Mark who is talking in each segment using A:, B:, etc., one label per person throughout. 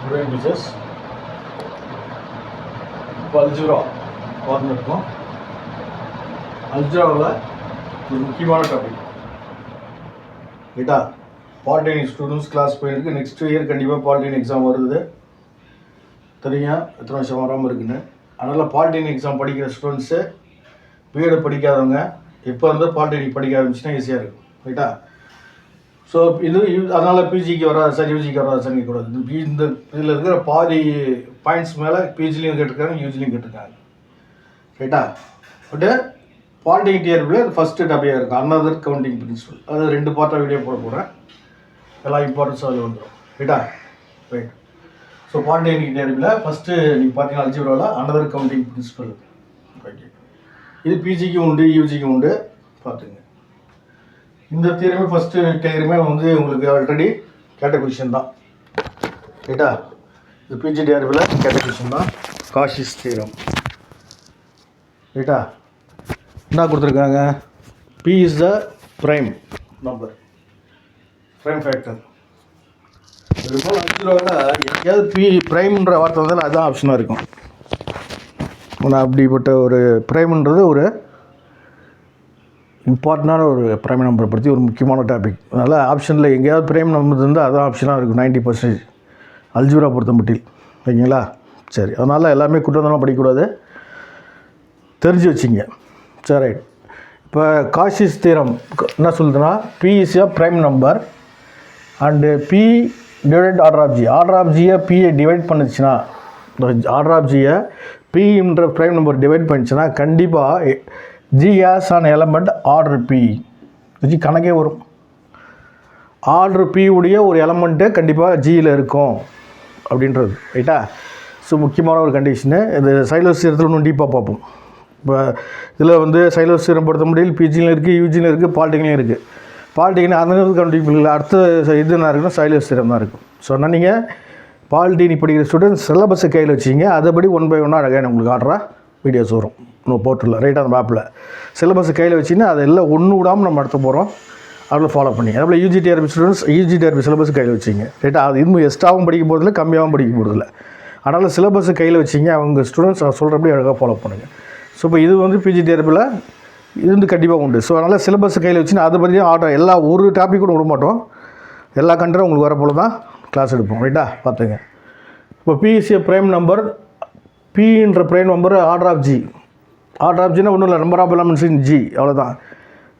A: Brain teachers. இப்போ algebra பார்த்துருக்கோம். அல்ஜிப்ராவில் ஒரு முக்கியமான டாபிக் ரைட்டா. பாலிடெக்னிக் ஸ்டூடெண்ட்ஸ் கிளாஸ் போயிருக்கு. நெக்ஸ்ட் இயர் கண்டிப்பாக பாலிடெக்னிக் எக்ஸாம் வருது. தெரியும் எத்தனை வருஷம் வராமல் இருக்குன்னு. அதனால் பாலிடெக்னிக் எக்ஸாம் படிக்கிற ஸ்டூடெண்ட்ஸு பிஎட் படிக்காதவங்க இப்போ வந்து பாலிடெக்னிக் படிக்க ஆரம்பிச்சுன்னா ஈஸியாக இருக்கும் ரைட்டா. ஸோ இது அதனால் பிஜிக்கு வராது சார், யூஜிக்கு வராது சார் கூடாது. இந்த இதில் இருக்கிற பாதி பாயிண்ட்ஸ் மேலே பிஜிலையும் கேட்டிருக்காங்க, யூஜிலையும் கேட்டிருக்காங்க ரைட்டா. பட்டு பாலிடெக்னிக் டிஆர்பியில் அது ஃபஸ்ட்டு டாபிக்காக இருக்கும். Another counting principle. அது 2 பார்ட்டாக வீடியோ போடுறேன். எல்லா இம்பார்ட்டன்ஸும் அதில் வந்துடும் ரைட்டா. ரைட். ஸோ பாலிடெக்னிக் டிஆர்பியில் ஃபஸ்ட்டு நீங்கள் பார்த்தீங்கன்னா அல்ஜிப்ராவில் அனதர் கவுண்டிங் பிரின்சிபல். ஓகே, இது பிஜிக்கும் உண்டு, யூஜிக்கும் உண்டு. பார்த்துங்க. இந்த தியரமே ஃபஸ்ட்டு தியரமே வந்து உங்களுக்கு ஆல்ரெடி கேட்ட கொஷின் தான் ரைட்டா. இது பிஜிடிஆர்பியில் கேட்ட கொஷின் தான். காஷிஸ் தியரம் ரைட்டா. என்ன கொடுத்துருக்காங்க? P is the prime number, prime factor. இதுபோல் அல்ஜிப்ராவில் எங்கேயாவது பி ப்ரைம்ன்ற வார்த்தை வந்தாலும் அதுதான் ஆப்ஷனாக இருக்கும். ஆனால் அப்படிப்பட்ட ஒரு ப்ரைம்ன்றது ஒரு இம்பார்ட்டண்டான ஒரு ப்ரைம் நம்பரை பற்றி ஒரு முக்கியமான டாபிக். அதனால் ஆப்ஷனில் எங்கேயாவது ப்ரைம் நம்பர் இருந்தால் அதுதான் ஆப்ஷனாக இருக்கும் 90% அல்ஜிப்ரா பொறுத்த மட்டில். ஓகேங்களா? சரி, அதனால் எல்லாமே குற்றம்தான் படிக்கக்கூடாது, தெரிஞ்சு வச்சிங்க. சரி, ரைட். இப்போ காஷிஸ் தியரம் என்ன சொல்லுதுன்னா, p is a prime number and p divide order of G. Order of ஜியை பியை டிவைட் பண்ணிச்சுன்னா, ஆர்டர் ஆஃப் ஜியை பின்ற ப்ரைம் நம்பர் டிவைட் பண்ணிச்சுன்னா கண்டிப்பாக G has an element order p. G கணக்கே வரும். ஆர்டர் பி உடைய ஒரு எலமெண்ட்டு கண்டிப்பாக ஜியில் இருக்கும் அப்படின்றது ரைட்டா. ஸோ முக்கியமான ஒரு கண்டிஷனு. இந்த சைலோஸ் தியரத்தில் இன்னும் டீப்பாக பார்ப்போம். இப்போ இதில் வந்து சைலோஸ் தியரம் பொறுத்த முடியல பிஜிலையும் இருக்குது, யூஜிலையும் இருக்குது, பாலிடெக்னிக்லையும் இருக்குது. பாலிடெக்னிக் அந்த கண்டிப்பாக அடுத்த இது என்ன இருக்குன்னா சைலோஸ் தியரம் தான் இருக்கும். ஸோ ஆனால் நீங்கள் பாலிடெக்னிக் படிக்கிற ஸ்டூடெண்ட்ஸ் சிலபஸை கையில் வச்சிங்க. அதைப்படி 1 by 1 அழகாக உங்களுக்கு ஆர்டராக வீடியோஸ் வரும் இன்னும் போர்ட்டலில் ரைட்டாக. அந்த மேப்பில் சிலபஸை கையில் வச்சிங்கன்னா அதை எல்லாம் ஒன்று விடாமல் நம்ம நடத்த போகிறோம். அதில் ஃபாலோ பண்ணி அதேபோல் யூஜிடிஆர்பி ஸ்டூடெண்ட்ஸ் யூஜிடிஆர்பி சிலபஸ் கையில் வச்சிங்க ரைட்டா. அது இன்னும் எக்ஸ்ட்ராவும் படிக்க போகிறதில்ல, கம்மியாகவும் படிக்க போகிறதில்ல. அதனால் சிலபஸை கையில் வச்சிங்க. அவங்க ஸ்டூடெண்ட்ஸ் சொல்கிறபடி அழகாக ஃபாலோ பண்ணுங்கள். ஸோ இப்போ இது வந்து பிஜிடிஆர்பியில் இது வந்து கண்டிப்பாக உண்டு. ஸோ அதனால் சிலபஸை கையில் வச்சுன்னா அதை பற்றி ஆர்டர் எல்லா ஒரு டாபிக் கூட விட மாட்டோம். எல்லா கண்டரும் உங்களுக்கு வர போல தான் கிளாஸ் எடுப்போம் ரைட்டா. பார்த்துங்க. இப்போ பிஇசிஏ ப்ரைம் நம்பர், பின்ற prime number order of G. Order of ஜினா ஒன்றும் இல்லை, number of elements in G, அவ்வளோதான்.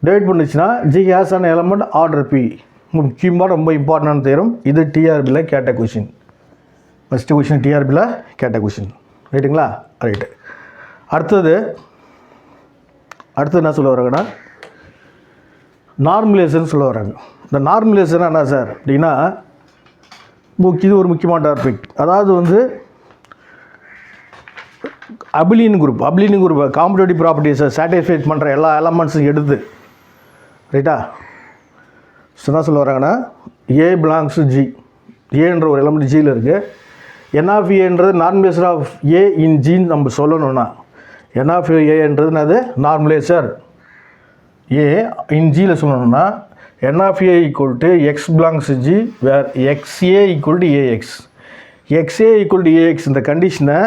A: டிவைட் பண்ணிச்சுன்னா G has an element order p. முக்கியமாக ரொம்ப இம்பார்ட்டன்டான தேரும். இது டிஆர்பியில் கேட்ட கொஷின். ஃபஸ்ட்டு கொஷின் டிஆர்பியில் கேட்ட கொஷின் ரைட்டுங்களா. ரைட்டு. அடுத்தது என்ன சொல்ல வராங்கன்னா நார்மலைசேஷன் சொல்ல வராங்க. இந்த நார்மலைசேஷன் என்ன சார் அப்படின்னா இது ஒரு முக்கியமான டாபிக். அதாவது வந்து அபிலியன் குரூப் காம்படிட்டிவ் ப்ராப்பர்ட்டிஸை சாட்டிஸ்ஃபை பண்ணுற எல்லா எலமெண்ட்ஸும் எடுத்து ரைட்டா. ஸோ என்ன சொல்ல வராங்கன்னா ஏ பிலாங்ஸ் ஜி. ஏன்ற ஒரு எலமெண்ட் ஜியில் இருக்குது. என் ஆஃப் ஏன்றது நார்மலைசர் ஆஃப் ஏ இன் ஜின்னு நம்ம சொல்லணும்னா என் ஆஃப் ஏன்றது என்னது நார்மலைசர் ஏ இன் ஜியில் சொல்லணும்னா N of A equal to X belongs G where XA equal to AX. XA equal to ax இந்த கண்டிஷனை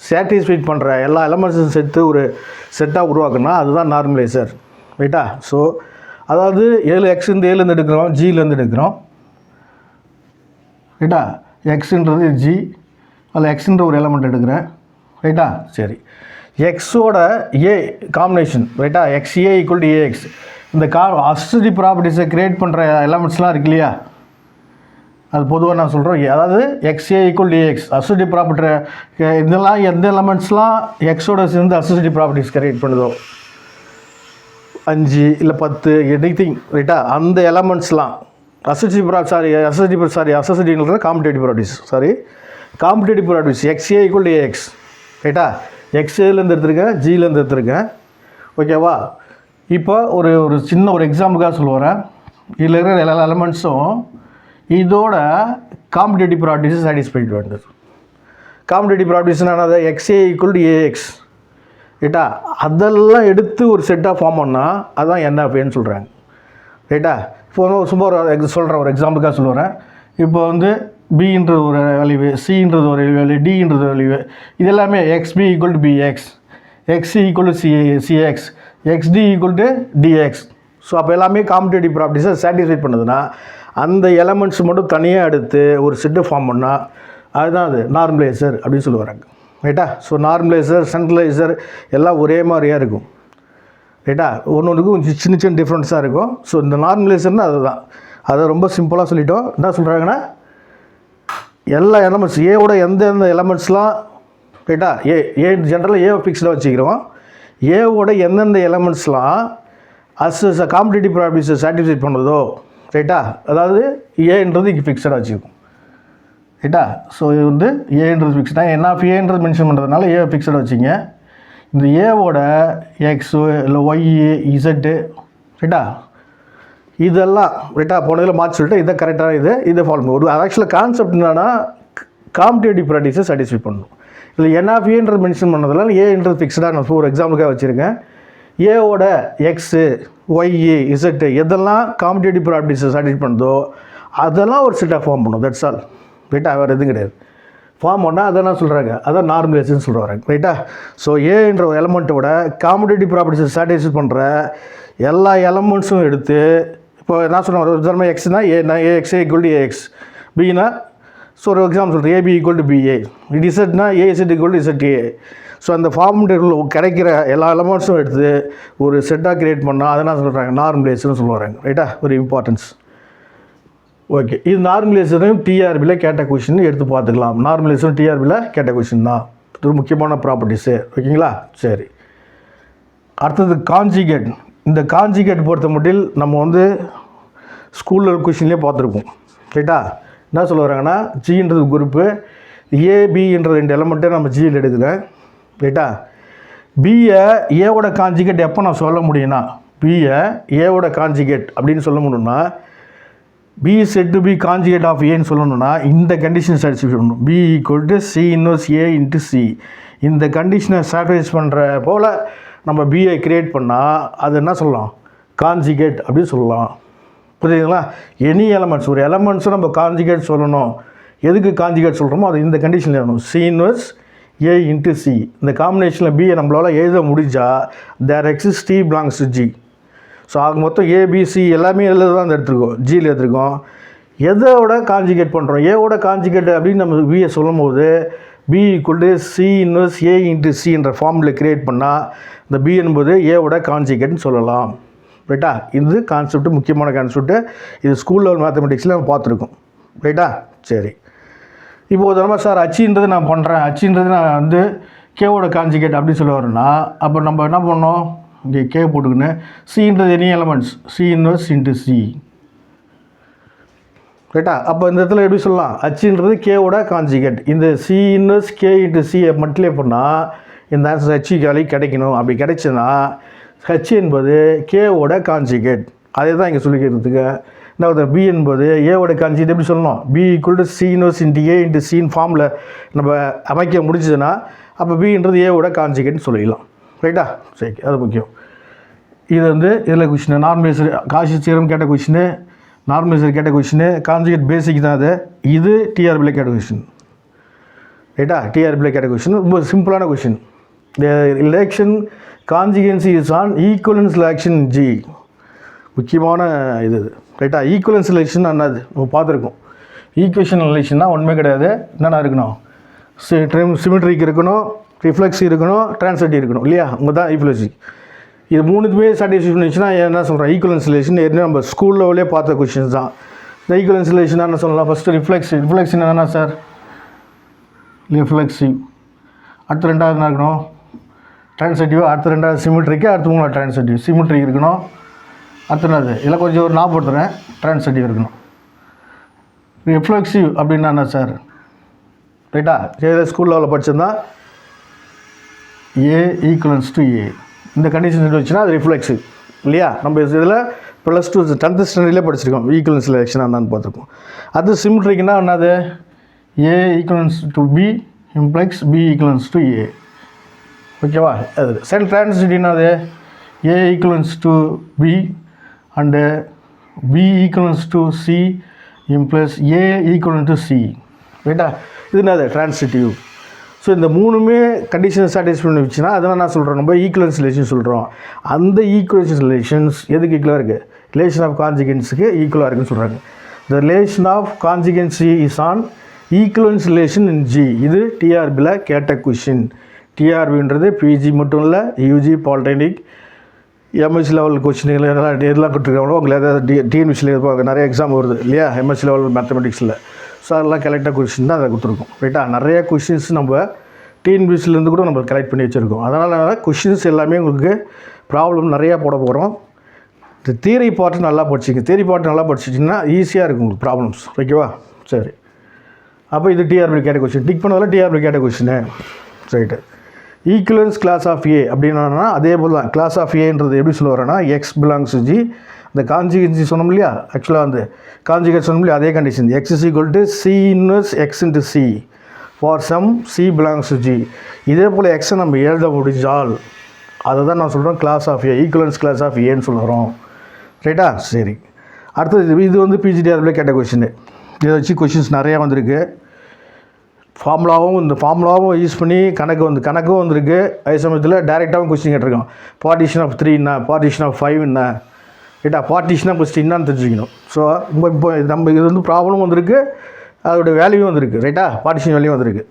A: சாட்டிஸ்ஃபை பண்ணுற எல்லா எலமெண்ட்ஸும் சேர்த்து ஒரு செட்டாக உருவாக்குனா அதுதான் நார்மலைசர் ரைட்டா. ஸோ அதாவது 7 எக்ஸ்லேருந்து ஏலேருந்து எடுக்கிறோம், ஜியிலேருந்து எடுக்கிறோம் ரைட்டா. எக்ஸுன்றது ஜி, அதில் எக்ஸுன்ற ஒரு எலமெண்ட் எடுக்கிறேன் ரைட்டா. சரி, எக்ஸோட ஏ காம்பினேஷன் ரைட்டா. X A equal to ax. இந்த அசிசிட்டி ப்ராப்பர்ட்டிஸை க்ரியேட் பண்ணுற எலமெண்ட்ஸ்லாம் இருக்கு இல்லையா, அது பொதுவாக நான் சொல்கிறோம். அதாவது எக்ஸ்ஏ ஈக்குவல் ஏஎக்ஸ் அசிசிட்டி ப்ராப்பர்ட்டி இதெல்லாம் எந்த எலமெண்ட்ஸ்லாம் எக்ஸோட சேர்ந்து அசிசிட்டி ப்ராப்பர்ட்டிஸ் கிரியேட் பண்ணுதோ 5 இல்லை 10 எனிதிங் ரைட்டா. அந்த எலமெண்ட்ஸ்லாம் அசிசிட்டின்றது competitive properties XA equal AX ரைட்டா. எக்ஸ்ஏலேருந்து எடுத்துருக்கேன், ஜியிலேருந்து எடுத்துருக்கேன் ஓகேவா. இப்போ ஒரு சின்ன ஒரு எக்ஸாம்பிளுக்காக சொல்லுவேன். இதில் இருக்கிற எல்லா எலமெண்ட்ஸும் இதோட காம்படிட்டிவ் ப்ராப்பர்ட்டிஸை சாட்டிஸ்ஃபை பண்ணுறது. காம்படிட்டிவ் ப்ராப்பர்ட்டிஸ்னால் எக்ஸ்ஏ ஈக்குவல் டு ஏஎக்ஸ் ரைட்டா. அதெல்லாம் எடுத்து ஒரு செட்டாக ஃபார்ம் பண்ணால் அதுதான் என்ன அப்படின்னு சொல்கிறாங்க ரைட்டா. இப்போ சும்மா ஒரு சொல்கிறேன், ஒரு எக்ஸாம்பிளுக்காக சொல்லுறேன். இப்போ வந்து பின்றது ஒரு வேல்யூ, சின்றது ஒரு வேல்யூ, டின்றது வேல்யூ, இது எல்லாமே X P equal to P X, X C equal to C X, X D equal to D X. So அப்போ எல்லாமே காம்படேட்டிவ் ப்ராப்பர்ட்டிஸை சாட்டிஸ்ஃபை பண்ணுதுன்னா அந்த எலமெண்ட்ஸ் மட்டும் தனியாக எடுத்து ஒரு செட்டு ஃபார்ம் பண்ணால் அதுதான் அது நார்மலைசர் அப்படின்னு சொல்லுவாங்க. ரைட்டா? ஸோ நார்மலைசர், சென்ட்ரலைசர் எல்லாம் ஒரே மாதிரியாக இருக்கும். ரைட்டா? ஒன்றுக்கும் சின்ன சின்ன டிஃப்ரென்ஸாக இருக்கும். ஸோ இந்த நார்மலைசர்னால் அதுதான். அதை ரொம்ப சிம்பிளாக சொல்லிட்டோம். என்ன சொல்கிறாங்கன்னா எல்லா எலமெண்ட்ஸ் ஏவோட எந்தெந்த எலமெண்ட்ஸ்லாம், ரைட்டா, ஏ ஜென்ரலாக ஏவை ஃபிக்ஸ்டாக வச்சுக்கிறோம். ஏவோட எந்தெந்த எலமெண்ட்ஸ்லாம் அஸ் காம்படேட்டிவ் ப்ராப்பர்ட்டிஸை சாட்டிஸ்ஃபை பண்ணுறதோ, ரைட்டா, அதாவது ஏன்றது இங்கே ஃபிக்ஸடாக வச்சுருக்கும். ரைட்டா? ஸோ இது வந்து ஏன்றது ஃபிக்ஸ்டாக என் ஆஃப் ஏன்றது மென்ஷன் பண்ணுறதுனால ஏவை ஃபிக்ஸடாக வச்சுங்க. இந்த ஏவோட எக்ஸு இல்லை ஒய்யு இசட்டு, ரைட்டா, இதெல்லாம் ரைட்டா போனதில் மாற்றி சொல்லிட்டு இதை கரெக்டாக இதை ஃபாலோ பண்ணும். ஒரு ஆக்சுவலாக கான்செப்ட் என்னன்னா காம்படேட்டிவ் ப்ராப்பர்ட்டிஸை சாட்டிஸ்ஃபை பண்ணணும். இல்லை என் ஆஃப் ஏன்றது மென்ஷன் பண்ணதுனால ஏன்றது ஃபிக்ஸ்டாக நான் ஒரு எக்ஸாம்பிளுக்காக வச்சுருக்கேன். ஏவோட எக்ஸு ஒய்யு இசட்டு எதெல்லாம் காம்படேட்டிவ் ப்ராப்பர்ட்டிஸை சாட்டிஸ்ஃபை பண்ணுதோ அதெல்லாம் ஒரு செட்டாக ஃபார்ம் பண்ணும். That's all. ரைட்டா? வேறு எதுவும் கிடையாது. ஃபார்ம் பண்ணால் அதெல்லாம் சொல்கிறாங்க, அதான் நார்மலைசேஷன் சொல்கிறாங்க. ரைட்டா? ஸோ ஏன்ற ஒரு எலமெண்ட்டோட காம்படேட்டிவ் ப்ராப்பர்ட்டிஸை சாட்டிஸ்ஃபை பண்ணுற எல்லா எலமெண்ட்ஸும் எடுத்து, இப்போ நான் சொன்னேன் ஒரு உதாரணமாக எக்ஸ்னா ஏஎக்ஸ் ஈக்குவல் டு ஏஎக்ஸ், பினா ஸோ ஒரு எக்ஸாம்பிள் சொல்கிறேன் ஏபி ஈக்குவல் டு பிஏ, இசட்னா AZ equal to Z A. So அந்த ஃபார்முலேட்டில் கிடைக்கிற எல்லா எலமெண்ட்ஸும் எடுத்து ஒரு செட்டாக க்ரியேட் பண்ணால் அதை என்ன சொல்கிறாங்க நார்மலைசேஷன் சொல்லுவாங்க. ரைட்டா? ஒரு இம்பார்ட்டன்ஸ். ஓகே, இது நார்மலைசேஷனும் டிஆர்பியில் கேட்ட கொஷின் எடுத்து பார்த்துக்கலாம். நார்மலைசேஷன் டிஆர்பியில் கேட்ட கொஷின் தான். இது ஒரு முக்கியமான ப்ராப்பர்ட்டிஸு. ஓகேங்களா? சரி, அடுத்தது காஞ்சிகேட். இந்த காஞ்சிகேட் பொறுத்த மட்டில் நம்ம வந்து ஸ்கூலில் கொஷின்லேயே பார்த்துருக்கோம். ரைட்டா? என்ன சொல்ல வராங்கன்னா ஜின்றது குரூப்பு, ஏபின்ற 2 எலமெண்ட்டை நம்ம ஜியில் எடுக்கிறேன். ரைட்டா? பியை ஏவோட காஞ்சிகேட் எப்போ நான் சொல்ல முடியும்னா, பியை ஏவோட காஞ்சிகேட் அப்படின்னு சொல்ல முடியும்னா B said to be conjugate of ஏன்னு சொல்லணும்னா இந்த கண்டிஷன் சாட்டிஸ்ஃபை பண்ணணும். B equal to C inverse A into C. இந்த கண்டிஷனை சாட்டிஸ்ஃபை பண்ணுற போல் நம்ம பிஐ க்ரியேட் பண்ணால் அது என்ன சொல்லலாம் காஞ்சிகேட் அப்படின்னு சொல்லலாம். புரியுதுங்களா? எனி எலமெண்ட்ஸ், ஒரு எலமெண்ட்ஸும் நம்ம காஞ்சிகேட் சொல்லணும். எதுக்கு காஞ்சிகேட் சொல்கிறோமோ அது இந்த கண்டிஷனில் எழுதணும். C inverse A into C. இந்த காம்பினேஷனில் பியை நம்மளால் எழுத முடிஞ்சால் there exist D belongs to G. So ஆக மொத்தம் ஏபிசி எல்லாமே எழுத தான் எடுத்துருக்கோம், ஜியில் எடுத்துருக்கோம். எதோட காஞ்சிகேட் பண்ணுறோம், ஏவோட காஞ்சிகேட் அப்படின்னு நம்ம பியை சொல்லும் போது B equal to C inverse A into C என்ற ஃபார்மில் க்ரியேட் பண்ணால் இந்த பி என்பது ஏவோட காஞ்சிகேட்னு சொல்லலாம். ரைட்டா? இது கான்செப்ட், முக்கியமான கான்செப்ட்டு. இது ஸ்கூல் லெவல் மேத்தமெட்டிக்ஸில் நம்ம பார்த்துருக்கோம். ரைட்டா? சரி, இப்போ உதாரணமாக சார் அச்சின்றது நான் பண்ணுறேன், அச்சின்றது நான் வந்து கேவோட காஞ்சிகேட் அப்படின்னு சொல்ல வரேன்னா அப்போ நம்ம என்ன பண்ணோம், இங்கே கே போட்டுக்கின்னு சின்றது any elements C inverse into C. ரைட்டா? அப்போ இந்த இடத்துல எப்படி சொல்லலாம், அச்சின்றது கேவோட காஞ்சிகேட். இந்த சி இன்வர்ஸ் கே இன்ட்டு சியை மல்டிப்ளை பண்ணால் இந்த ஆன்சர் ஹெச் வேல்யூ கிடைக்கணும். அப்படி கிடைச்சுன்னா ஹெச் என்பது கேவோட காஞ்சிகேட். அதே தான் இங்கே சொல்லிக்கிறதுக்கு. என்ன பி என்பது ஏவோட காஞ்சிகேட் எப்படி சொல்லணும், B equal to C inverse into A into சின்னு ஃபார்மில் நம்ம அமைக்க முடிஞ்சதுன்னா அப்போ பின்றது ஏவோட காஞ்சிகேட்னு சொல்லிடலாம். ரைட்டா? சரி, அது முக்கியம். இது வந்து இதில் கொஷின் நார்மலைசர் காஷி சீரம் கேட்ட கொஷின், நார்மலைசர் கேட்ட கொஷின், காஞ்சிகேட் பேசிக் தான் அது. இது டிஆர்பியில் கேட்ட கொஷின். ரைட்டா? டிஆர்பியில் கேட்ட கொஷின் ரொம்ப சிம்பிளான question. Election conjugacy is an equivalence relation G. முக்கியமான இது. ரைட்டா? ஈக்குவலன்ஸ் ரிலேஷன் என்னது நம்ம பார்த்துருக்கோம். ஈக்குவேஷன் ரிலேஷன்னா ஒன்றுமே கிடையாது. என்னென்ன இருக்கணும், சிமெட்ரிக் இருக்கணும், ரிஃப்ளெக்ஸ் இருக்கணும், டிரான்சிட்டிவ் இருக்கணும் இல்லையா? அவங்க தான் ஈக்குவலன்சி. இது மூணுத்துமே சாட்டிஸ்ஃபை பண்ணிச்சுன்னா என்ன சொல்கிறோம் ஈக்குவலன்ஸ் ரிலேஷன். ஏற்கனவே நம்ம ஸ்கூல் லெவலே பார்த்த கொஷின்ஸ் தான். இந்த ஈக்குவலன்ஸ் ரிலேஷன் என்ன சொல்லலாம், ஃபஸ்ட்டு ரிஃப்ளெக்ஸ் என்னென்னா சார் ரிஃப்ளெக்ஸிவ், அடுத்து ரெண்டாவது என்ன இருக்கணும் டிரான்சிட்டிவ், அடுத்து ரெண்டாவது சிமெட்ரிக்கு, அடுத்து மூணாவது டிரான்சிட்டிவ். சிமெட்ரிக் இருக்கணும், அடுத்து என்னது இதில் கொஞ்சம் ஒரு ஞாபகப்படுத்துகிறேன், டிரான்சிட்டிவ் இருக்கணும். ரிஃப்ளெக்ஸிவ் அப்படின்னா என்ன சார், ரைட்டா? ஸ்கூல் லெவலில் படிச்சிருந்தா ஏ ஈக்குவலன்ஸ் டு ஏ இந்த கண்டிஷன் வச்சுன்னா அது ரிஃப்ளெக்ஸிவ் இல்லையா? நம்ம இதில் +2 10th ஸ்டாண்டர்ட்லேயே படிச்சிருக்கோம் ஈக்குவலன்ஸ் ரிலேஷன் என்னன்னு பார்த்துருக்கோம். அது சிமெட்ரிக்னா என்னது, A equivalence to B implies B equivalence to A. ஓகேவா? அது டிரான்சிட்டிவ்னா அது A equivalence to B and B equivalence to C implies A equivalent to C. ரைட்டா? இது என்னது ட்ரான்சிட்டிவ். ஸோ இந்த மூணுமே கண்டிஷன் சாட்டிஸ்ஃபை பண்ணிச்சுன்னா அதெல்லாம் நான் சொல்கிறோம், நம்ம ஈக்குவலன்ஸ் ரிலேஷன் சொல்கிறோம். அந்த ஈக்குவலன்ஸ் ரிலேஷன்ஸ் எதுக்கு ஈக்குவலாக இருக்குது? ரிலேஷன் ஆஃப் கான்ஜுகன்ஸுக்கு ஈக்குவலாக இருக்குன்னு சொல்கிறாங்க. The relation of conjugacy is an equivalence relation in G. இது டிஆர்பியில் கேட்ட கொஷின். டிஆர்பின்றது பிஜி மட்டும் இல்லை, UG, polytechnic, MSc level question எல்லாம் கொடுத்துருக்காங்களோ உங்களுக்கு ஏதாவது டிஎன்பிசியில் இருப்பாங்க, நிறைய எக்ஸாம் வருது இல்லையா எம்எஸ்சி லெவல் மேத்தமெட்டிக்ஸில். ஸோ அதெல்லாம் கலெக்டாக கொஷின் தான் அதை கொடுத்துருக்கோம். ரைட்டா? நிறைய கொஷின்ஸ் நம்ம டிஎன்பிசிலேருந்து கூட நம்ம கலெக்ட் பண்ணி வச்சுருக்கோம். அதனால் கொஷின்ஸ் எல்லாமே உங்களுக்கு ப்ராப்ளம் நிறையா போட போகிறோம். இந்த தியரி பார்ட்டு நல்லா படிச்சிங்க. தியரி பார்ட்டு நல்லா படிச்சிட்டிங்கன்னா ஈஸியாக இருக்கும் உங்களுக்கு ப்ராப்ளம்ஸ். ஓகேவா? சரி. அப்போ இது டிஆர்பி கேட்ட கொஷின். டிக் பண்ணதில் டிஆர்பி கேட்ட கொஷினு. Right. Equivalence class of A அப்படின்னா அதே போல் தான். கிளாஸ் ஆஃப் ஏன்றது எப்படி சொல்ல வரேன்னா எக்ஸ் பிலாங்ஸ் டு ஜி. இந்த கான்ஜுகன்சி சொன்னோம் இல்லையா, ஆக்சுவலாக வந்து கான்ஜுகேட் சொன்னோம் இல்லையா, அதே condition X is equal to C inverse X into C for some C belongs to G. இதே போல் எக்ஸை நம்ம எழுத முடிஞ்சால் அதை தான் நான் சொல்கிறோம் class of A, equivalence class of ஏன்னு சொல்கிறோம். ரைட்டா? சரி. அடுத்தது இது வந்து பிஜிடிஆர்பில் கேட்ட கொஷின். இதை வச்சு கொஷின்ஸ் நிறையா வந்திருக்கு. இந்த ஃபார்முலாவும் யூஸ் பண்ணி கணக்கும் வந்திருக்கு. அதே சமயத்தில் டைரெக்டாகவும் கொஸ்டின் கேட்டிருக்கோம். பார்ட்டிஷன் ஆஃப் 3 என்ன, பார்ட்டிஷன் ஆஃப் 5 என்ன. ரைட்டா? பார்ட்டிஷனாக ஃபஸ்ட்டு என்னான்னு தெரிஞ்சுக்கணும். ஸோ இப்போ நம்ம இது வந்து ப்ராப்ளம் வந்திருக்கு, அதோடய வேல்யூவும் வந்திருக்கு. ரைட்டா? பார்ட்டிஷன் வேல்யூ வந்திருக்கு.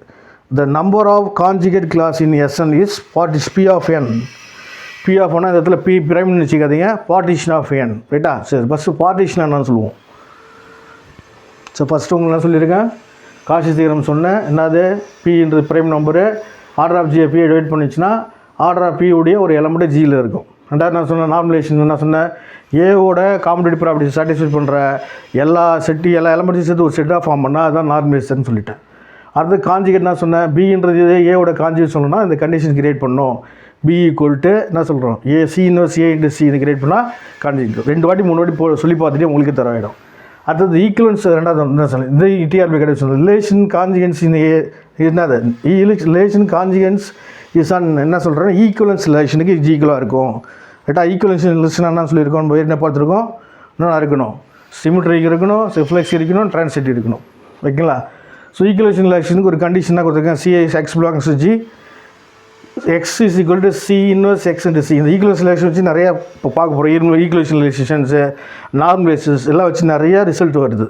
A: The number of conjugate class in S N is P of N. P of என்னா இந்த இடத்துல பி பிரைம்னு வச்சுக்காதீங்க, பார்ட்டிஷன் ஆஃப் என். ரைட்டா? சரி. ஃபஸ்ட்டு பார்ட்டிஷன் என்னன்னு சொல்லுவோம். ஸோ ஃபஸ்ட்டு உங்களுக்கு என்ன சொல்லியிருக்கேன், காஷி தியரம் சொன்னேன். என்னது? பின்றது பிரைம் நம்பரு. ஆர்டர் ஆஃப் ஜியை பியை டிவைட் பண்ணிச்சுன்னா ஆர்டர் ஆஃப் பி உடைய ஒரு எலமெண்ட்டு ஜியில் இருக்கும். ரெண்டாவது நான் சொன்னேன் நார்மலேஷன். என்ன சொன்னேன், ஏவோட காம்படேட்டிவ் ப்ராப்பர்ட்டி சாட்டிஸ்ஃபை பண்ணுற எல்லா எலமெண்ட்ஸையும் சேர்த்து ஒரு செட்டாக ஃபார்ம் பண்ணால் அதுதான் நார்மலேஷன் சொல்லிட்டேன். அடுத்து கான்ஜுகேட் நான் சொன்னேன், பின்றது ஏவோட கான்ஜுகேட் சொல்லணும்னா இந்த கண்டிஷன் கிரியேட் பண்ணணும். பி ஈக்குவல்ட்டு என்ன சொல்கிறோம், A C inverse A into C இது கிரியேட் பண்ணால் கான்ஜுகேட். 2 வாட்டி 3 வாட்டி சொல்லி பார்த்துட்டு உங்களுக்கு தரவாயிடும். அடுத்தது ஈக்குவலன்ஸ். ரெண்டாவது என்ன சொன்னேன், இந்த டிஆர்பி கிடையாது. ரிலேஷன் கான்ஜுகன்ஸ் என்னது, ரிலேஷன் கான்ஜுகன்ஸ் இஸ் ஆன் என்ன சொல்கிறேன், ஈக்குவலன்ஸ் ரிலேஷனுக்கு ஈக்குவலாக இருக்கும். ரைட்டா? ஈக்குவலன்ஸ் ரிலேஷன் என்ன சொல்லியிருக்கோம், நம்ம என்ன பார்த்துருக்கோம், இன்னும் இருக்கணும், சிமெட்ரிக் இருக்கணும், சிஃப்ளெக்ஸ் இருக்கணும், ட்ரான்சிட்டி இருக்கணும். ஓகேங்களா? ஸோ ஈக்குவலேஷன் ரிலேஷனுக்கு ஒரு கண்டிஷனாக கொடுத்துருக்கேன். C is X belongs to G, X is equal to C inverse X into C. இந்த ஈக்குவலேஷன் ரிலேஷன் வச்சு நிறையா இப்போ பார்க்க போகிறோம். ஈக்குவலேஷன் ரிலேஷன்ஸு, நார்மலேஷன்ஸ் எல்லாம் வச்சு நிறையா ரிசல்ட் வருது.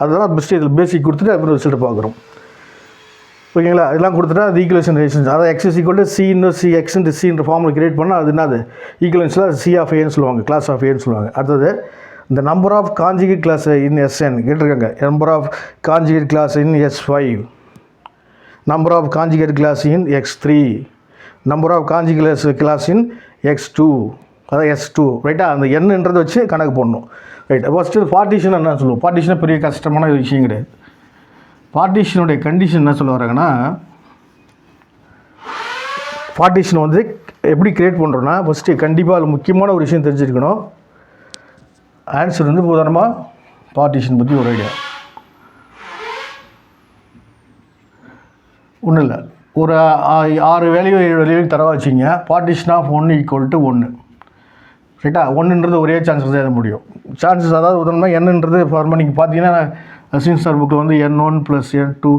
A: அதுதான் பெஸ்ட்டு. இதில் பேசிக் கொடுத்துட்டு அப்புறம் ரிசல்ட் பார்க்குறோம். ஓகேங்களா? இதெல்லாம் கொடுத்துட்டா அது ஈக்குவலேஷன் ரிலேஷன்ஸ். அதாவது X is equal to C inverse C X into சின்ற ஃபார்மில் கிரியேட் பண்ணால் அது என்னது, ஈக்குவலன்ஸில் சி ஆஃப் ஏன்னு சொல்லுவாங்க, கிளாஸ் ஆஃப் ஏன்னு சொல்லுவாங்க. அடுத்தது இந்த number of conjugate class in SN கேட்டிருக்காங்க. Number of conjugate class in S5, number of conjugate class in X3, number of conjugate class in X2, அதான் S2. ரைட்டா? அந்த என்னன்றதை வச்சு கணக்கு போடணும். ரைட். ஃபஸ்ட்டு பார்ட்டிஷன் என்ன சொல்லுவோம். பார்ட்டிஷனை பெரிய கஷ்டமான விஷயம் கிடையாது. பார்ட்டிஷனுடைய கண்டிஷன் என்ன சொல்ல வராங்கன்னா, பார்ட்டிஷன் வந்து எப்படி கிரியேட் பண்ணுறோன்னா ஃபஸ்ட்டு கண்டிப்பாக அதில் முக்கியமான ஒரு விஷயம் தெரிஞ்சிருக்கணும். ஆன்சர் வந்து உதாரணமாக பார்ட்டிஷன் பற்றி ஒரு ஐடியா ஒன்றும் இல்லை. ஒரு 6 வேல்யூ 7 வேல்யூ தர வச்சிங்க. Partition of 1 equal to 1. ரைட்டா? 1ன்றது ஒரே சான்சஸ் தான் எழுத முடியும். சான்சஸ் அதாவது உதாரணமாக என்னன்றது ஃபார்மாக நீங்கள் பார்த்தீங்கன்னா அசின் சார் புக்கில் வந்து N1 + N2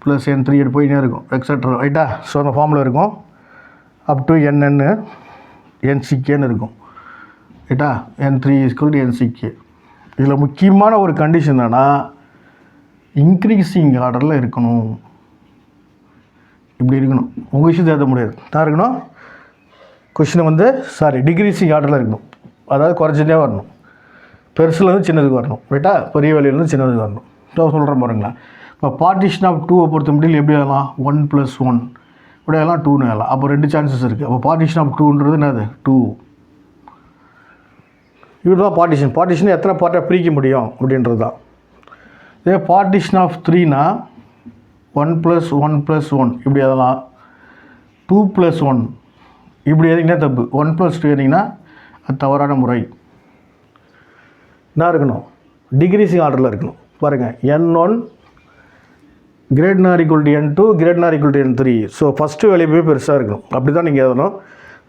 A: + N3 எடுத்து போயினே இருக்கும் எக்ஸட்ரா. ரைட்டா? ஸோ அந்த ஃபார்மில் இருக்கும் அப் டு NN NCKன்னு இருக்கும். ரைட்டா? N3 = NCK. இதில் முக்கியமான ஒரு கண்டிஷன் என்னென்னா இன்க்ரீஸிங் ஆர்டரில் இருக்கணும். இப்படி இருக்கணும். உங்கள் விஷயத்தை எழுத முடியாது. தான் இருக்கணும். கொஷினை வந்து டிக்ரீஸிங் ஆர்டரில் இருக்கணும். அதாவது குறைச்சிட்டே வரணும். பெருசுலேருந்து சின்னதுக்கு வரணும். ரைட்டா? பெரிய வேலையிலேருந்து சின்னதுக்கு வரணும். ஸோ சொல்கிறேன் பாருங்களேன். இப்போ பார்ட்டிஷன் ஆஃப் 2 பொறுத்த முடியல எப்படி எழுதலாம், 1 + 1 இப்படி எல்லாம் 2ன்னு எழுதலாம். அப்போ 2 சான்சஸ் இருக்குது. அப்போ பார்ட்டிஷன் ஆஃப் 2ன்றது என்னது, 2. இப்படி தான் பார்ட்டிஷன். பார்ட்டிஷன் எத்தனை பார்ட்டாக பிரிக்க முடியும் அப்படின்றது தான். இதே பார்ட்டிஷன் ஆஃப் 3னா 1 + 1 + 1 இப்படி எழுதலாம். 2 + 1 இப்படி எழுதிங்கன்னா தப்பு. 1 + 2 எழுதிங்கன்னா அது தவறான முறை. என்ன இருக்கணும், டிக்ரீஸிங் ஆர்டரில் இருக்கணும். பாருங்கள், N1 ≥ N2 ≥ N3. So first value போய் பெருசாக இருக்கணும். அப்படி தான் நீங்கள் எழுதணும்.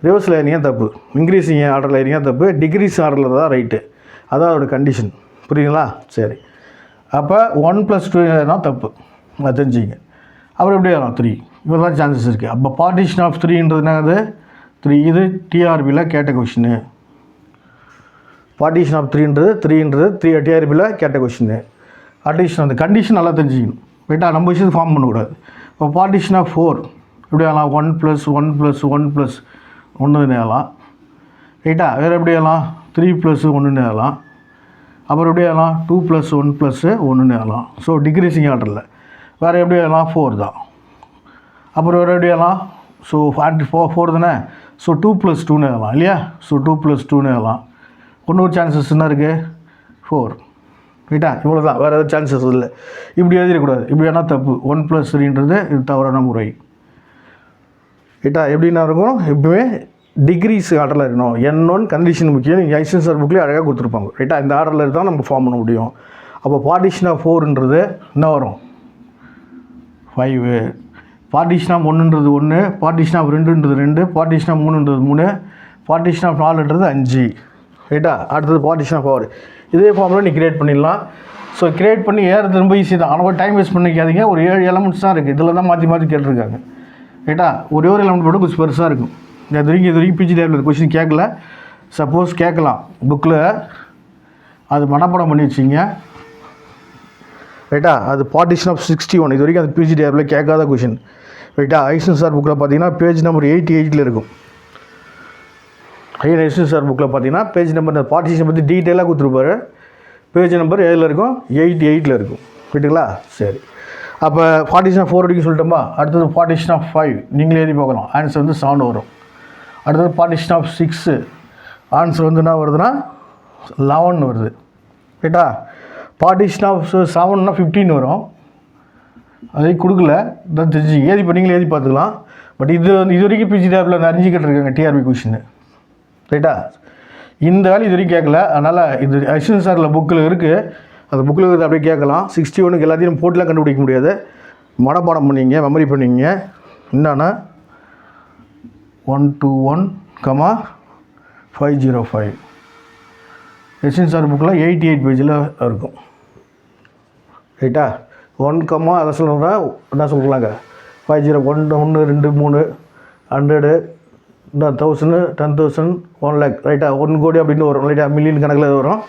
A: ரிவர்ஸில் எழுதினா தப்பு. இன்க்ரீஸிங் ஆர்டரில் எழுதினா தப்பு. டிக்ரீஸிங் ஆர்டரில் தான் ரைட்டு. அதான் அதோட கண்டிஷன். புரியுங்களா? சரி. அப்போ 1 + 2 தான் தப்பு. அது தெரிஞ்சுங்க. அப்புறம் எப்படி வரும் 3 இவ்வளோ தான் சான்சஸ் இருக்குது. அப்போ பார்ட்டிஷன் ஆஃப் 3ன்றது என்னது 3. இது டிஆர்பியில் கேட்ட கொஷினு. பார்ட்டிஷன் ஆஃப் 3ன்றது டிஆர்பியில் கேட்ட கொஷினு. அடிஷன் அந்த கண்டிஷன் நல்லா தெரிஞ்சுக்கணும். ரைட்டா, நம்ம விஷயத்தை ஃபார்ம் பண்ணக்கூடாது. இப்போ பார்ட்டிஷன் ஆஃப் 4 எப்படி ஆகலாம் 1 + 1 + 1 + 1 ஆகலாம். ரைட்டா, வேறு எப்படி ஆகலாம் 3 + 1 ஆகலாம். அப்புறம் எப்படி ஆகலாம் 2 + 1 + 1 ஆகலாம். ஸோ டிக்ரீசிங் ஆர்டரில். வேறு எப்படி ஆகலாம் 4 தான். அப்புறம் வேறு எப்படி ஆகலாம் ஸோ 4 தானே. ஸோ 2 + 2 ஆகலாம் இல்லையா. ஸோ 2 + 2 ஆகலாம். இன்னொரு சான்சஸ் என்ன இருக்குது 4. ரைட்டா, இவ்வளோ தான், வேறு எதாவது சான்சஸ் இல்லை. இப்படி எழுதிடக்கூடாது. இப்படி வேணால் தப்பு. 1 + 3ன்றது இது தவறான முறை. ரைட்டா, எப்படின்னா இருக்கும் எப்பவுமே டிகிரிஸ் ஆர்டரில் இருக்கணும். N1 கண்டிஷன் முக்கியம். நீங்கள் ஐசன்சார் புக்லேயே அழகாக கொடுத்துருப்பாங்க. ரைட்டா, இந்த ஆர்டரில் இருந்தால் நம்ம ஃபார்ம் பண்ண முடியும். அப்போ பார்ட்டிஷன் ஆஃப் 4ன்றது என்ன வரும் 5. பார்ட்டிஷன் ஆஃப் 1ன்றது 1, பார்ட்டிஷன் ஆஃப் 2ன்றது 2, பார்ட்டிஷன் ஆஃப் 3ன்றது 3, பார்ட்டிஷன் ஆஃப் 4ன்றது 5. ரைட்டா, அடுத்தது பார்ட்டிஷன் ஆஃப் 4. இதே ஃபார்மில் நீ கிரியேட் பண்ணிடலாம். ஸோ கிரியேட் பண்ணி ஏறது ரொம்ப ஈஸி தான். ஆனால் டைம் வேஸ்ட் பண்ணிக்காதீங்க. ஒரு 7 எலமெண்ட்ஸ் தான் இருக்குது. இதில் தான் மாற்றி கேட்டிருக்காங்க. ரைட்டா, ஒரே ஒரு எலமெண்ட் மட்டும் கொஞ்சம் பெருசாக இருக்கும். இது வரைக்கும் பிஜி டைப்பில் கொஸ்டின் கேட்கல. சப்போஸ் கேட்கலாம் புக்கில், அது மனப்பாடம் பண்ணி வச்சிங்க. ரைட்டா, அது பார்ட்டிஷன் ஆஃப் 61. இது வரைக்கும் அது பிஜி டைப்பில் கேட்காத கொஷின். ரைட்டா, ஐசன்சார் புக்கில் பார்த்தீங்கன்னா பேஜ் நம்பர் 88 இருக்கும். ஐசன்சார் புக்கில் பார்த்தீங்கன்னா பேஜ் நம்பர் பார்ட்டிஷன் பற்றி டீட்டெயிலாக கொடுத்துருப்பாரு. பேஜ் நம்பர் 7 இருக்கும், 88 இருக்கும். ரைட்டுங்களா, சரி. அப்போ பார்ட்டிஷன் ஆஃப் 4 வரைக்கும் சொல்லிட்டோமா. அடுத்தது பார்ட்டிஷன் ஆஃப் 5 நீங்களே எழுதி பார்க்கலாம். ஆன்சர் வந்து 7 வரும். அடுத்தது பார்ட்டிஷன் ஆஃப் 6 ஆன்சர் வந்து என்ன வருதுன்னா 11 வருது. ரைட்டா, பார்ட்டிஷன் ஆஃப் 7னா 15 வரும். அதே கொடுக்கல தான் தெரிஞ்சு ஏதி நீங்களே எழுதி பார்த்துக்கலாம். பட் இது வரைக்கும் பிஜி டேப்பில் அறிஞ்சிக்கிட்டு இருக்காங்க டிஆர்பி கொஷின். ரைட்டா, இந்த வேலை இது வரைக்கும் கேட்கல. அதனால் இது ஐசன்சாரில் புக்கில் இருக்குது. அந்த புக்கில் இருக்கிறது அப்படியே கேட்கலாம். 61க்கு எல்லாத்தையும் போட்டுலாம் கண்டுபிடிக்க முடியாது. மனப்பாடம் பண்ணிங்க, மெமரி பண்ணிங்க. என்னன்னா 121, 505 ஐசன்சார் புக்கில் 88 பேஜில் இருக்கும். ரைட்டா, 1, அதை சொல்கிறா என்ன சொல்கிறாங்க 501, 1, 2, 3, 100, 1000, 10,000, 1 lakh. ரைட்டா, 1 கோடி அப்படின்னு வரும். ரைட்டா, மில்லியன் கணக்கில் வரும்.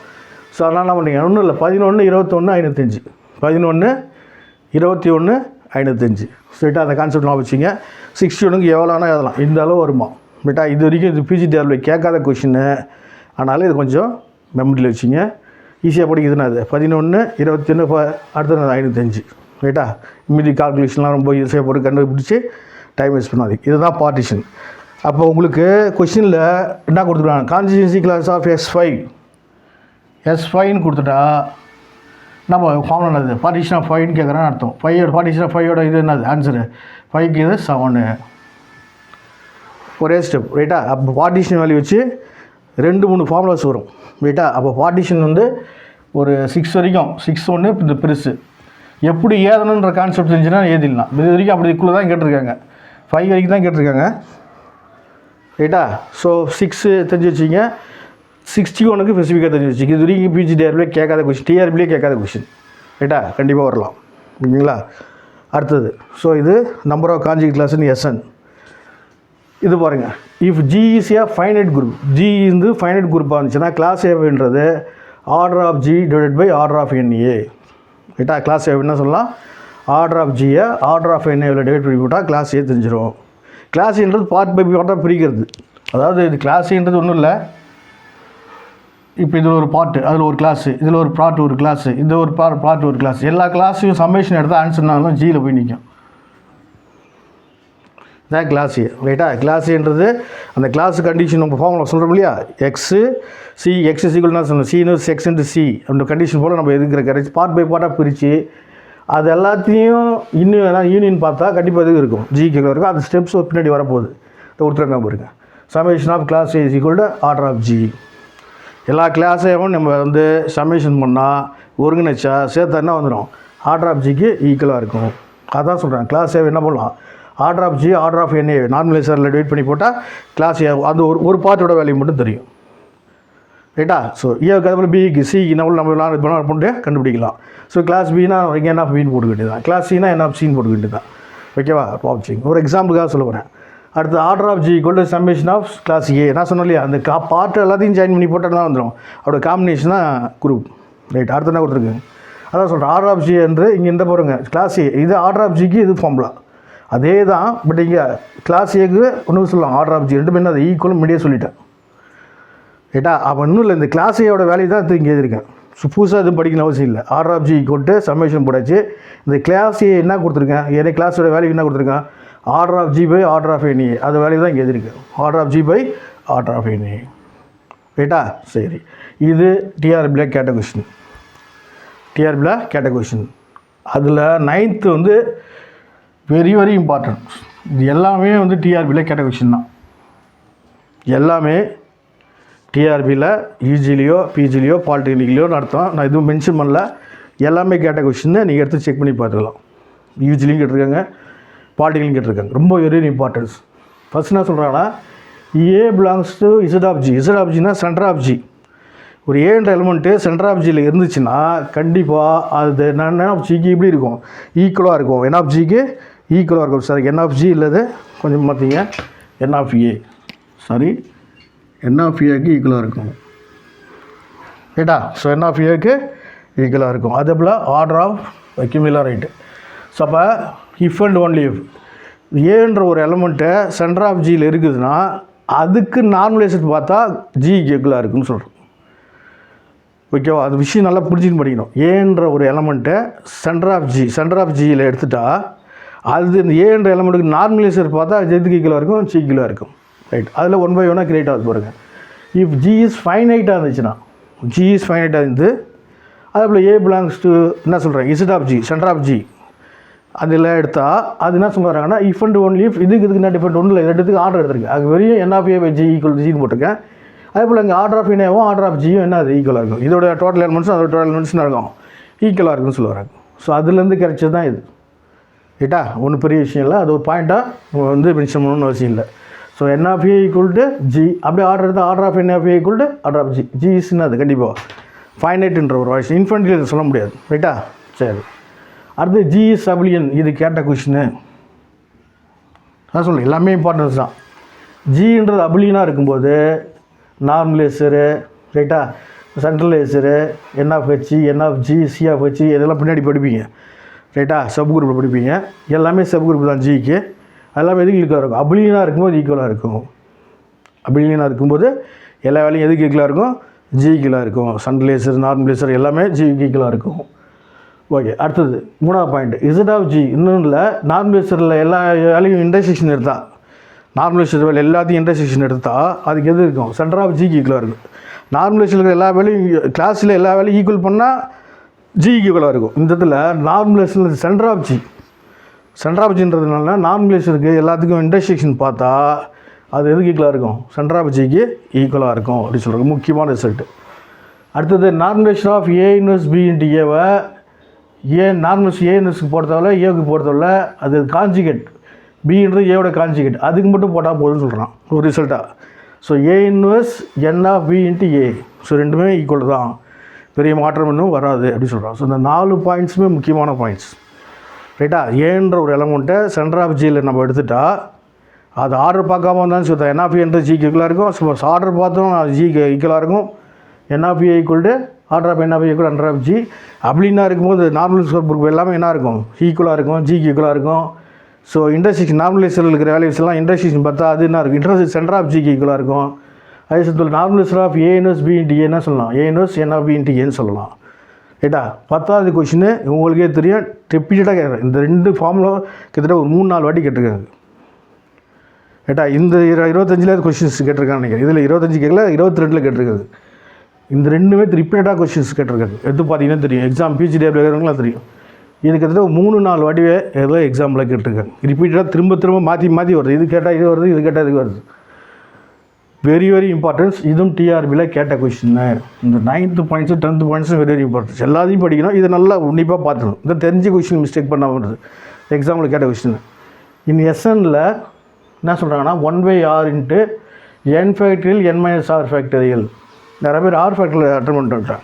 A: ஸோ அதனால் என்ன பண்ணுறீங்க ஒன்றும் இல்லை 11, 21, 505 11, 21, 505. ரைட்டா, அந்த கான்செப்ட் நான் வச்சுங்க. 61க்கு எவ்வளோனா எழுதலாம். இந்த அளவு வருமா. ரைட்டா, இது வரைக்கும் இது பிஜி டேபிளில் கேட்காத கொஷின்னு. அதனால் இது கொஞ்சம் மெமரியில் வச்சுங்க. ஈஸியாக படிக்குதுன்னா அது 11, 21, அடுத்தது 505. ரைட்டா, மீதி கால்குலேஷன்லாம் ரொம்ப ஈஸியாக போட்டு கண்டுபிடிச்சி டைம் வேஸ்ட் பண்ணாதீங்க. இதுதான் பார்ட்டிஷன். அப்போ உங்களுக்கு கொஷினில் என்ன கொடுத்துருக்காங்க கான்ஸ்டிட்யூன்சி கிளாஸ் ஆஃப் S5ன்னு கொடுத்துட்டா நம்ம ஃபார்முலா என்னது பார்ட்டிஷன் ஆஃப் 5ன்னு கேட்குறான்னு அர்த்தம். 5 பார்ட்டிஷன் ஆஃப் 5 இது என்னது ஆன்சரு 5க்கு இது 7. ஒரே ஸ்டெப். ரைட்டா, அப்போ பார்ட்டிஷன் வேல்யூ வச்சு 2-3 ஃபார்முலாஸ் வரும். ரைட்டா, அப்போ பார்ட்டிஷன் வந்து ஒரு 6 வரைக்கும் 6 இந்த பெருசு எப்படி ஏதணுன்ற கான்செப்ட் தெரிஞ்சுன்னா ஏதிடலாம். இது வரைக்கும் அப்படி இதுக்குள்ளே தான் கேட்டிருக்காங்க. 5 வரைக்கும் தான் கேட்டிருக்காங்க. ரைட்டா, ஸோ 6 தெரிஞ்சு வச்சிங்க. 61க்கு ஸ்பெசிஃபிக்காக தெரிஞ்சு வச்சுங்க. இது வரைக்கும் பிஜி டிஆர்பிலே கேட்காத கொஷின், டிஆர்பிலே கேட்காத கொஷின். ரைட்டா, கண்டிப்பாக வரலாம். ஓகேங்களா. அடுத்தது ஸோ இது number of conjugate class in SN. இது பாருங்கள், if G is a finite group, G வந்து ஃபைனைட் குரூப்பாக இருந்துச்சுன்னா கிளாஸ் ஏன்றது order of G divided by order of NA. ரைட்டா, கிளாஸ் என்ன சொல்லலாம் ஆர்டர் ஆஃப் Gயை ஆர்டர் ஆஃப் NAவில் டிவைட் பண்ணி போட்டால் கிளாஸ் ஏ தெரிஞ்சிடும். கிளாஸ் ஏன்றது பார்ட் பை பார்ட்டாக பிரிக்கிறது. அதாவது இது கிளாஸ் ஏன்றது ஒன்றும் இல்லை. இப்போ இதில் ஒரு பார்ட்டு, அதில் ஒரு கிளாஸு, இதில் ஒரு பார்ட் ஒரு கிளாஸு, இது ஒரு பார்ட் ஒரு கிளாஸ், எல்லா கிளாஸையும் சம்மேஷன் எடுத்தால் ஆன்சர்னாலும் Gயில் போய் நிற்கும். இதான் கிளாஸ் ஏ. ரைட்டா, கிளாஸ் ஏன்றது அந்த கிளாஸ் கண்டிஷன் நம்ம ஃபார்முலா சொல்கிறோம் இல்லையா, எக்ஸு சி எக்ஸ் சிக்குள்னா சொல்லணும் C inverse X into C அந்த கண்டிஷன் போல் நம்ம எதுக்கிற கரெக்ட் பார்ட் பை பார்ட்டாக பிரித்து அது எல்லாத்தையும் இன்னும் வேணால் யூனியன் பார்த்தா கண்டிப்பாக எதுக்கு இருக்கும் ஜிக்கு இருக்கும். அது ஸ்டெப்ஸ் பின்னாடி வரப்போகுது. ஒருத்தருங்க பாருங்க, summation of class A is equal to order of G. எல்லா கிளாஸையும் நம்ம வந்து சமேஷன் பண்ணால் ஒருங்கிணைச்சா சேர்த்தா என்ன வந்துடும் ஆர்டர் ஆஃப் ஜிக்கு ஈக்குவலாக இருக்கும். அதான் சொல்கிறேன், கிளாஸ் ஏ என்ன பண்ணலாம் order of G order of N A நார்மலைசரில் டிவைட் பண்ணி போட்டால் கிளாஸ் ஏ அது ஒரு பார்ட்டோட வேல்யூ மட்டும் தெரியும். ரைட்டா? ஸோ ஏவுக்கு அதே போல் பிக்கு சிக்கு நம்ம இது பண்ண பண்ணிட்டு கண்டுபிடிக்கலாம். ஸோ கிளாஸ் பின்னா இங்கே என்ன பின்னு போட்டுக்க வேண்டியதான், கிளாஸ் சினா என்ன சின்னு போட்டுக்க வேண்டியதான். ஓகேவா? வாட்சிங் ஒரு எக்ஸாம்பிளுக்காக சொல்ல போகிறேன். அடுத்து order of G equal to summation of class A. நான் சொன்னேன் இல்லையா, அந்த பார்ட் எல்லாத்தையும் ஜாயின் பண்ணி போட்டால் தான் வந்துடும். அவரோட காம்பினேஷன் தான் குரூப். ரைட், அடுத்து என்ன கொடுத்துருக்கு, அதான் சொல்கிறேன். ஆர்டர் ஆஃப் ஜி என்று இங்கே இந்த பாருங்க கிளாஸ் ஏ, இது ஆர்டர் ஆஃப் ஜிக்கு இது ஃபார்முலா அதே தான். பட் இங்கே கிளாஸ் ஏக்கு ஒன்று சொல்லலாம், ஆர்டர் ஆஃப் ஜி ரெண்டு பேரும் அது ஈக்குவல் முன்னாடியே சொல்லிட்டேன். ரைட்டா? அப்போ இன்னும் இல்லை, இந்த கிளாஸ் ஏயோட வேல்யூ தான் இங்கே எழுதிருக்கேன். ஸோ புதுசாக எதுவும் படிக்கணும் அவசியம் இல்லை. ஆர்டர் ஆஃப் ஜி கொண்டு சம்மேஷன் போட்டாச்சு. இந்த கிளாஸ் ஏ என்ன கொடுத்துருக்கேன், ஏன்னா கிளாஸோட வேல்யூ என்ன கொடுத்துருக்கேன், order of G by order of N A, அது வேல்யூ தான் இங்கே எழுதிருக்கு, order of G by order of N A. ரைட்டா? சரி, இது டிஆர்பியில் கேட்ட கொஷின். டிஆர்பியில் கேட்ட கொஷின் அதில் 9th வந்து வெரி வெரி இம்பார்ட்டன்ட். இது எல்லாமே வந்து டிஆர்பியில் கேட்ட கொஷின் தான். எல்லாமே டிஆர்பியில் யூஜிலேயோ பிஜிலேயோ பாலிடெக்னிக்லேயோ நடத்தும். நான் எதுவும் மென்ஷன் பண்ணல, எல்லாமே கேட்ட கொஷின்னு நீங்கள் எடுத்து செக் பண்ணி பார்த்துக்கலாம். யூஜிலையும் கேட்டிருக்காங்க, பாலிடெக்னிக் கேட்டிருக்காங்க. ரொம்ப வெரி இம்பார்ட்டன்ஸ். ஃபஸ்ட் என்ன சொல்கிறாங்கன்னா, A belongs to Z of G. Z of ஜினா சென்டர் ஆஃப் ஜி. ஒரு ஏன்ற எலிமெண்ட்டு சென்டர் ஆஃப் ஜியில் இருந்துச்சுன்னா கண்டிப்பாக அது என்ன ஆஃப் ஜிக்கு இப்படி இருக்கும், ஈக்குவலாக இருக்கும். என் ஆஃப் ஜிக்கு ஈக்குவலாக இருக்கும். சார் என் ஆஃப் ஜி இல்லது கொஞ்சம் பார்த்தீங்க, N of A sorry N of ஏக்கு ஈக்குவலாக இருக்கும். ரைட்டா? ஸோ என் ஆஃப் ஏக்கு ஈக்குவலாக இருக்கும். அதே போல் order of accumulator right. So அப்போ இஃப் அண்ட் ஒன்லி இஃப் ஏன்ற ஒரு எலமெண்ட்டை சென்டர் ஆஃப் ஜியில் இருக்குதுன்னா அதுக்கு நார்மலைசேஷன் பார்த்தா ஜி ஈக்குவலாக இருக்குன்னு சொல்கிறோம். ஓகேவா? அது விஷயம் நல்லா புரிஞ்சுன்னு படிக்கணும். ஏன்ற ஒரு எலமெண்ட்டை சென்டர் ஆஃப் ஜியில் எடுத்துட்டா அது இந்த ஏன்ற எலமெண்ட்டுக்கு நார்மலைசேஷன் பார்த்தா அது எதுக்கு ஈக்குவலாக இருக்கும், ஜி ஈக்குவலாக இருக்கும். ரைட்? அதில் 1 by 1 கிரியேட் ஆகுது பாருங்கள். இஃப் ஜி இஸ் ஃபைனைட்டாக இருந்துச்சுன்னா, ஜி இஸ் ஃபைனைட்டாக இருந்து அதே போல் ஏ பிலாங்ஸ் டு என்ன சொல்கிறேன், Z of G centre of G அதில் எடுத்தால் அது என்ன சொல்கிறாங்கன்னா இஃப் அண்ட் ஒன்லி இஃப். இதுக்கு என்ன டிஃபரெண்ட் ஒன்றும் இல்லை, ரெண்டுத்துக்கு ஆர்டர் எடுத்துருக்கேன். அது வெறும் N of A by G equal to ஜின்னு போட்டிருக்கேன். அதே போல் இங்கே ஆர்டர் ஆஃப் இனேவும் ஆர்டர் ஆஃப் ஜியும் என்ன அது ஈக்குவலாக இருக்கும். இதோட டோட்டல் எலிமெண்ட்ஸும் அதோட டோட்டல் எலிமெண்ட்ஸும் இருக்கும், ஈக்குவலாக இருக்குன்னு சொல்லுவாங்க. ஸோ அதுலேருந்து கிடைச்சது தான் இது. ரைட்டா? ஒன்றும் பெரிய விஷயம் இல்லை, அது ஒரு பாயிண்ட்டாக வந்து மென்ஷன் பண்ணணும்னு அவசியம் இல்லை. So N of A equal to G, அப்படியே ஆர்டர் எடுத்தால் order of N of A equal to order of G. G இஸ்ன்னு அது கண்டிப்பாக ஃபைனைட்டுன்ற ஒரு வாய்ஸ் இன்ஃபினிட்டியில் சொல்ல முடியாது. ரைட்டா? சரி, அடுத்து ஜி இஸ் அபிலியன். இது கேட்ட கொஷின்னு நான் சொல்கிறேன், எல்லாமே இம்பார்ட்டன்ஸ் தான். ஜின்றது அபிலியனாக இருக்கும்போது நார்மலைசரு, ரைட்டா, centralizer, N of H, N of G, C of H இதெல்லாம் பின்னாடி படிப்பீங்க. ரைட்டா? சப் குரூப்பில் படிப்பீங்க. எல்லாமே சப் குரூப் தான் ஜிக்கு. எல்லாமே எதுக்கு ஈக்குவலாக இருக்கும், அபிலியனாக இருக்கும்போது ஈக்குவலாக இருக்கும். அபிலியனாக இருக்கும்போது எல்லா வேலையும் எதுக்கு ஈக்குவலாக இருக்கும், ஜி ஈக்குவலாக இருக்கும். சென்ட்ரலைசர் நார்மலைசர் எல்லாமே ஜிக்கு ஈக்குவலாக இருக்கும். ஓகே, அடுத்தது 3வது பாயிண்ட், இசட் ஆஃப் ஜி. இன்னும் இல்லை, நார்மலைசரில் எல்லா வேலையும் இன்டர்செக்ஷன் எடுத்தால், நார்மலைசர் வேலை எல்லாத்தையும் இன்டர்செக்ஷன் எடுத்தால் அதுக்கு எது இருக்கும், சென்டர் ஆஃப் ஜிக்கு ஈக்குவலாக இருக்கும். நார்மலைசரில் எல்லா வேலையும் கிளாஸில் எல்லா வேலையும் ஈக்குவல் பண்ணால் ஜி ஈக்குவலாக இருக்கும். இந்த இடத்துல நார்மலைசரில் centre of G, centre of ஜின்றதுனால நார்மலைசருக்கு எல்லாத்துக்கும் இன்டர்செக்ஷன் பார்த்தா அது எதுக்கு ஈக்குவலாக இருக்கும், சென்டர் ஆஃப் ஜிக்கு ஈக்குவலாக இருக்கும் அப்படின்னு சொல்கிறாங்க. முக்கியமான ரிசல்ட்டு. அடுத்தது normalization of A inverse B into ஏவை நார்மலைஸ் ஏ இன்வர்ஸ்க்கு போகிறதால ஏவுக்கு போகிறதால அது கான்ஜுகேட், பின்றது ஏவோட கான்ஜுகேட், அதுக்கு மட்டும் போட்டால் போதும்னு சொல்கிறான் ஒரு ரிசல்ட்டாக. So A inverse N of B into A. So ரெண்டுமே ஈக்குவல் தான், பெரிய மாற்றம் இன்னும் வராது அப்படின்னு சொல்கிறான். ஸோ இந்த 4 பாயிண்ட்ஸுமே முக்கியமான பாயிண்ட்ஸ். ரைட்டா? ஏன்ற ஒரு எலமெண்ட்டை சென்டர் ஆஃப் ஜியில் நம்ம எடுத்துட்டா அது ஆர்டர் பார்க்காம வந்தாலும் சொல்லுவோம் என் ஆஃப் ஏன்ற ஜிக்கு ஈக்குவலாக இருக்கும். சப்போஸ் ஆர்டர் பார்த்தோம் அது ஜிக்கு ஈக்குவலாக இருக்கும். N of A equal to order of N of A equal under of G. அப்படின்னா இருக்கும்போது நார்மல் குரூப் எல்லாமே என்ன இருக்கும், ஈக்குவலாக இருக்கும், ஜிக்கு ஈக்குவலாக இருக்கும். ஸோ இன்டர்செக்ஷன் நார்மலைசரில் இருக்கிற வேல்யூஸ் எல்லாம் இன்டர்செக்ஷன் பார்த்தா அது என்ன இருக்கும், இன்டர்செக்ஷன் சென்டர் ஆஃப் ஜிக்கு ஈக்குவலாக இருக்கும். அதே சமயத்தில் normalizer of A inverse B into ஏன்னு சொல்லலாம், A inverse N of B into ஏன்னு சொல்லலாம். ரைட்டா? 10வது கொஷின்னு உங்களுக்கே தெரியும், ரிப்பீட்டடாக கேட்குறேன். இந்த 2 ஃபார்முலா கிட்டத்தட்ட ஒரு 3-4 வாட்டி கேட்டிருக்காங்க. ரைட்டா? இந்த 25ல் கொஷின்ஸ் கேட்டிருக்கான்னு நினைக்கிறேன். இதில் 25 கேட்கல, 22ல் கேட்டிருக்காங்க. இந்த 2மே ரிப்பீட்டடாக கொஷின்ஸ் கேட்டிருக்காங்க. எடுத்து பார்த்தீங்கன்னா தெரியும், எக்ஸாம் பிஜிடிஎஃப்ல இருக்கிறவங்களாம் தெரியும். இது கிட்டத்தட்ட 3-4 வாட்டியே ஏதோ எக்ஸாம்பிள் கேட்டிருக்காங்க. ரிப்பீட்டடாக திரும்ப மாற்றி வருது. இது கேட்டால் இது வருது, இது கேட்டால் இது வருது. Very very importance. இதுவும் டிஆர்பியில் கேட்ட கொஷின்னு. இந்த 9th பாயிண்ட்ஸு 10th பாயிண்ட்ஸும் வெரி வெரி இம்பார்ட்டன்ஸ். எல்லாத்தையும் படிக்கணும். இதை நல்லா உன்னிப்பாக பார்த்துக்கணும். இந்த தெரிஞ்ச கொஷின் மிஸ்டேக் பண்ணாமல் வருது. எக்ஸாம்பிள் கேட்ட கொஷின் இன் எஸ்எனில் என்ன சொல்கிறாங்கன்னா 1/r into n factorial n - r factorial நிறைய பேர் ஆர் ஃபேக்டரியில் அட்டன் பண்ணிட்டு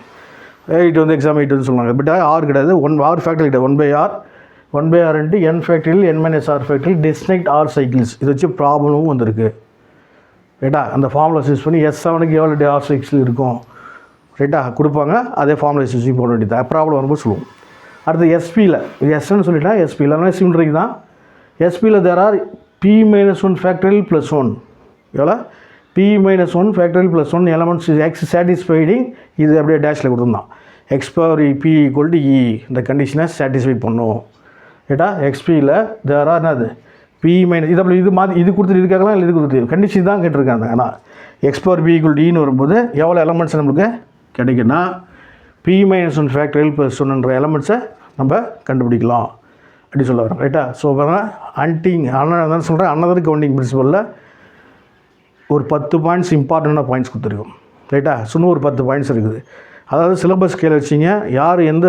A: எயிட் வந்து எக்ஸாம் எயிட் வந்து சொல்லுவாங்க. பட் ஆர் கிடையாது, ஆர் ஃபேக்டரி கிடையாது. 1/r into n factorial n - r factorial distinct R cycles. இதை வச்சு ப்ராப்ளமும் வந்திருக்கு. ரைட்டா? அந்த ஃபார்முலா யூஸ் பண்ணி S7க்கு எவ்வளோ ஆர் சைக்கிள்ஸ் இருக்கும், ரைட்டா கொடுப்பாங்க. அதே ஃபார்முலா யூஸ் போட வேண்டியது. ப்ராப்ளம் வரும்போது சொல்லுவோம். அடுத்து எஸ்பியில், இது எஸ்ன்னு சொல்லிட்டா எஸ்பியில் அதனால் சிம்ட்ரிக் தான். எஸ்பியில் தேர் ஆர் p-1 ஃபேக்டரியல் + 1 எவ்வளோ p-1 ஃபேக்டரியல் + 1 எலமெண்ட்ஸ் எக்ஸ் சாட்டிஸ்ஃபைடிங். இது அப்படியே டேஷில் கொடுத்துருந்தான். x⁻p = e இந்த கண்டிஷனை சாட்டிஸ்ஃபை பண்ணும். ரைட்டா? எக்ஸ்பியில் தேர் ஆர் என்னது p- இது அப்படி இது மாதிரி இது கொடுத்துட்டு இருக்காங்களா இல்லை இது கொடுத்துட்டு கண்டிஷன் தான் கேட்டிருக்காங்க. ஆனால் x⁻p = e வரும்போது எவ்வளோ எலமெண்ட்ஸ் நம்மளுக்கு கிடைக்குன்னா p-1 ஃபேக்டரியல் + 1 எலமெண்ட்ஸை நம்ம கண்டுபிடிக்கலாம் அப்படி சொல்ல வரோம். ரைட்டா? ஸோ அதான் சொல்கிறேன், அனதர் கவுண்டிங் பிரின்சிபலில் ஒரு 10 பாயிண்ட்ஸ் இம்பார்ட்டண்டான பாயிண்ட்ஸ் கொடுத்துருக்கோம். ரைட்டா? இன்னும் ஒரு 10 பாயிண்ட்ஸ் இருக்குது. அதாவது சிலபஸ் ஸ்கேல் வச்சிங்க, யார் எந்த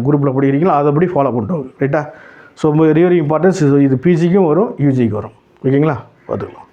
A: குரூப்பில் படிக்கிறீங்களோ அதைப்படி ஃபாலோ பண்ணிட்டு. ரைட்டா? So very very importance. இது பிஜிக்கும் வரும், யூஜிக்கும் வரும். ஓகேங்களா? பார்த்துக்கலாம்.